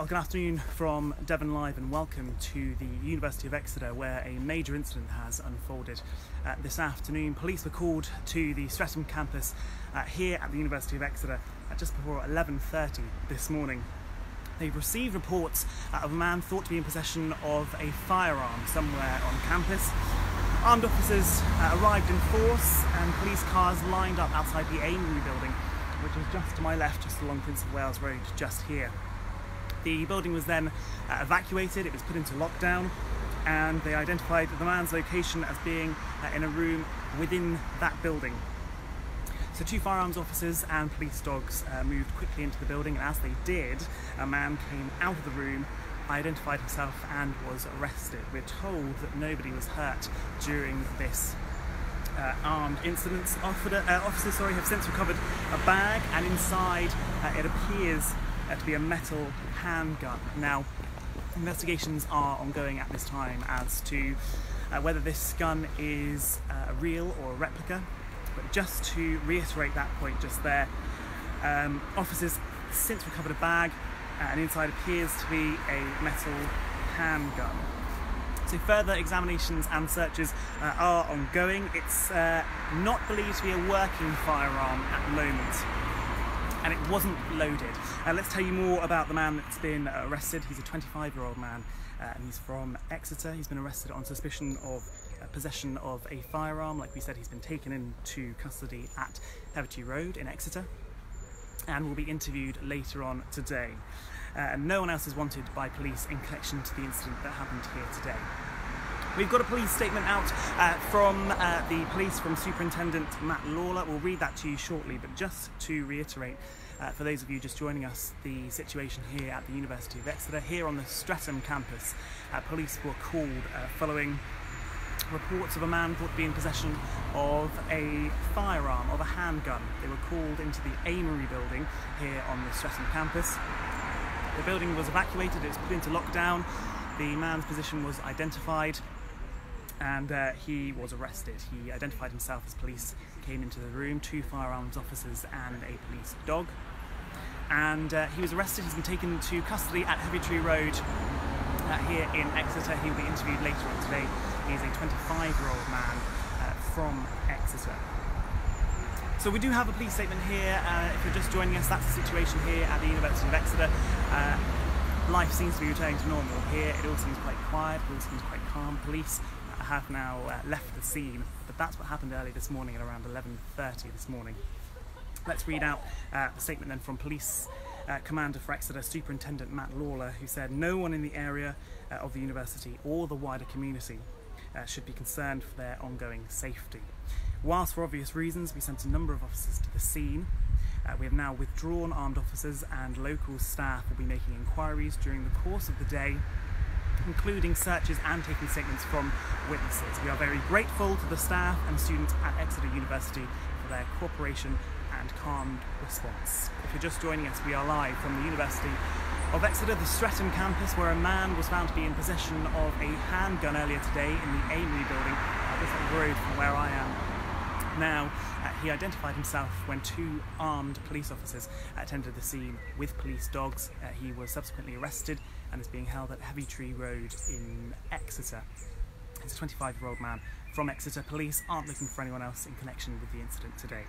Well, good afternoon from Devon Live and welcome to the University of Exeter, where a major incident has unfolded. This afternoon, police were called to the Streatham campus here at the University of Exeter at just before 11:30 this morning. They've received reports of a man thought to be in possession of a firearm somewhere on campus. Armed officers arrived in force and police cars lined up outside the Amery building, which was just to my left, just along Prince of Wales Road, just here. The building was then evacuated, it was put into lockdown, and they identified the man's location as being in a room within that building. So two firearms officers and police dogs moved quickly into the building, and as they did, a man came out of the room, identified himself and was arrested. We're told that nobody was hurt during this armed incident. Officers have since recovered a bag, and inside it appears to be a metal handgun. Now, investigations are ongoing at this time as to whether this gun is a real or a replica. But just to reiterate that point just there, officers since recovered a bag, and inside appears to be a metal handgun. So further examinations and searches are ongoing. It's not believed to be a working firearm at the moment, and it wasn't loaded. Let's tell you more about the man that's been arrested. He's a 25-year-old man, and he's from Exeter. He's been arrested on suspicion of possession of a firearm. Like we said, he's been taken into custody at Hevertree Road in Exeter and will be interviewed later on today. And no one else is wanted by police in connection to the incident that happened here today. We've got a police statement out from the police, from Superintendent Matt Lawler. We'll read that to you shortly, but just to reiterate, for those of you just joining us, the situation here at the University of Exeter, here on the Streatham campus, police were called following reports of a man thought to be in possession of a firearm, of a handgun. They were called into the Amery building here on the Streatham campus. The building was evacuated, it was put into lockdown, the man's position was identified, and he was arrested. He identified himself as police came into the room, two firearms officers and a police dog. And he was arrested. He's been taken to custody at Hevertree Road here in Exeter. He'll be interviewed later on today. He's a 25-year-old man from Exeter. So we do have a police statement here. If you're just joining us, that's the situation here at the University of Exeter. Life seems to be returning to normal here. It all seems quite quiet, it all seems quite calm. Police have now left the scene, but that's what happened early this morning at around 11:30 this morning. Let's read out the statement then from Police Commander for Exeter, Superintendent Matt Lawler, who said no one in the area of the university or the wider community should be concerned for their ongoing safety. Whilst for obvious reasons we sent a number of officers to the scene, we have now withdrawn armed officers, and local staff will be making inquiries during the course of the day, including searches and taking statements from witnesses. We are very grateful to the staff and students at Exeter University for their cooperation and calm response. If you're just joining us, we are live from the University of Exeter, the Streatham campus, where a man was found to be in possession of a handgun earlier today in the Amery building, just up the road from where I am now. He identified himself when two armed police officers attended the scene with police dogs. He was subsequently arrested and is being held at Hevertree Road in Exeter. He's a 25-year-old man from Exeter. Police aren't looking for anyone else in connection with the incident today.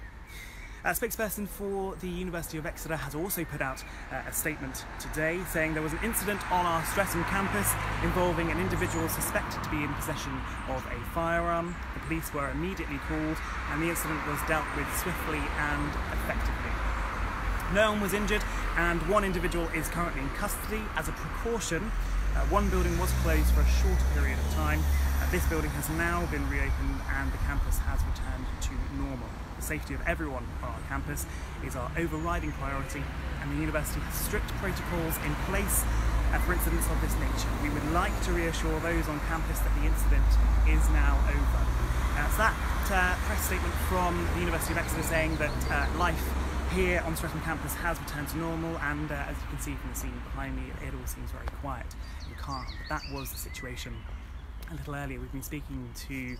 A spokesperson for the University of Exeter has also put out a statement today saying there was an incident on our Streatham campus involving an individual suspected to be in possession of a firearm. The police were immediately called and the incident was dealt with swiftly and effectively. No one was injured, and one individual is currently in custody. As a precaution, one building was closed for a short period of time. This building has now been reopened and the campus has returned to normal. The safety of everyone on our campus is our overriding priority, and the university has strict protocols in place for incidents of this nature. We would like to reassure those on campus that the incident is now over. So that press statement from the University of Exeter saying that life here on Streatham campus has returned to normal, and as you can see from the scene behind me, it all seems very quiet and calm. But that was the situation A little earlier we've been speaking to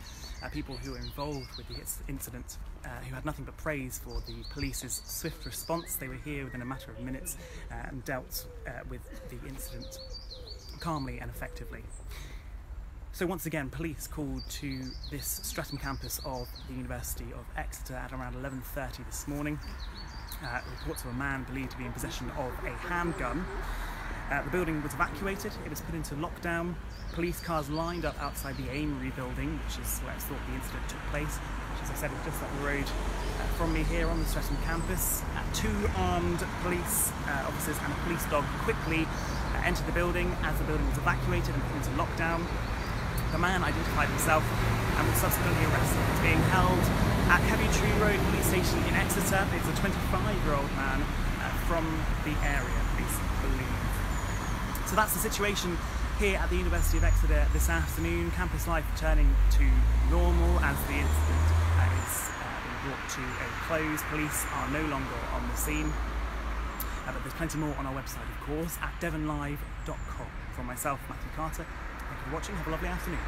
people who were involved with the incident, who had nothing but praise for the police's swift response. They were here within a matter of minutes and dealt with the incident calmly and effectively. So once again, police called to this Streatham campus of the University of Exeter at around 11:30 this morning. Reports of a man believed to be in possession of a handgun. The building was evacuated, it was put into lockdown. Police cars lined up outside the Amery building, which is where it's thought the incident took place, which, as I said, is just up the road from me here on the Streatham campus. Two armed police officers and a police dog quickly entered the building as the building was evacuated and put into lockdown. The man identified himself and was subsequently arrested. He's being held at Heavy Tree Road Police Station in Exeter. It's a 25-year-old man from the area, police believe. So that's the situation here at the University of Exeter this afternoon. Campus life returning to normal as the incident is being brought to a close. Police are no longer on the scene. But there's plenty more on our website, of course, at devonlive.com. From myself, Matthew Carter, thank you for watching. Have a lovely afternoon.